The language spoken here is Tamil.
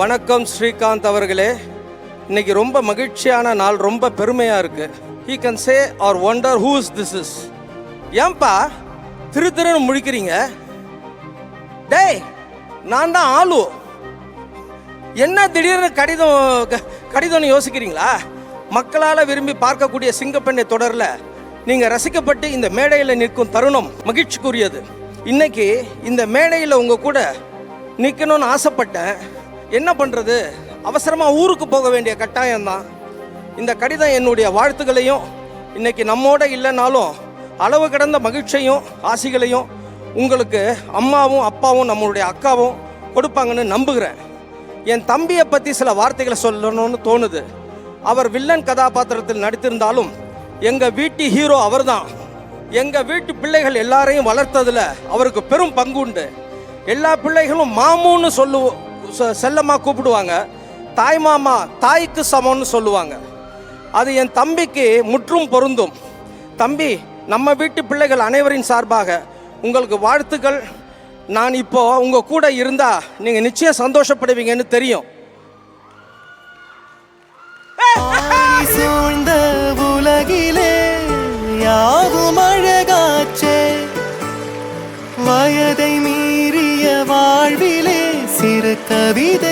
வணக்கம் ஸ்ரீகாந்த் அவர்களே. இன்னைக்கு ரொம்ப மகிழ்ச்சியான நாள், ரொம்ப பெருமையாக இருக்கு. He can say or wonder who is this is. ஏன்பா திருன்னு முழிக்கிறீங்க? டேய், நான் தான் ஆளு. என்ன திடீர்னு கடிதம்னு யோசிக்கிறீங்களா? மக்களால் விரும்பி பார்க்கக்கூடிய சிங்கப்பெண்ணை தொடரில் நீங்கள் ரசிக்கப்பட்டு இந்த மேடையில் நிற்கும் தருணம் மகிழ்ச்சிக்குரியது. இன்னைக்கு இந்த மேடையில் உங்கள் கூட நிற்கணும்னு ஆசைப்பட்டேன். என்ன பண்ணுறது, அவசரமாக ஊருக்கு போக வேண்டிய கட்டாயம்தான். இந்த கடிதம் என்னுடைய வாழ்த்துக்களையும் இன்னைக்கு நம்மோட இல்லைனாலும் அளவு கடந்த மகிழ்ச்சியும் ஆசிகளையும் உங்களுக்கு அம்மாவும் அப்பாவும் நம்மளுடைய அக்காவும் கொடுப்பாங்கன்னு நம்புகிறேன். என் தம்பியை பற்றி சில வார்த்தைகளை சொல்லணும்னு தோணுது. அவர் வில்லன் கதாபாத்திரத்தில் நடித்திருந்தாலும் எங்கள் வீட்டு ஹீரோ அவர் தான். எங்கள் வீட்டு பிள்ளைகள் எல்லாரையும் வளர்த்ததில் அவருக்கு பெரும் பங்கு உண்டு. எல்லா பிள்ளைகளும் மாமுன்னு செல்லமாக கூப்பிடுவாங்க. தாய் மாமா தாய்க்கு சமம்னு சொல்லுவாங்க. அது என் தம்பிக்கு முற்றும் பொருந்தும். தம்பி, நம்ம வீட்டு பிள்ளைகள் அனைவரின் சார்பாக உங்களுக்கு வாழ்த்துக்கள். நான் இப்போ உங்கள் கூட இருந்தால் நீங்கள் நிச்சயம் சந்தோஷப்படுவீங்கன்னு தெரியும். உலகிலே யாவும் அழகாச்சே, வயதை மீறிய வாழ்விலே சிறு கவிதை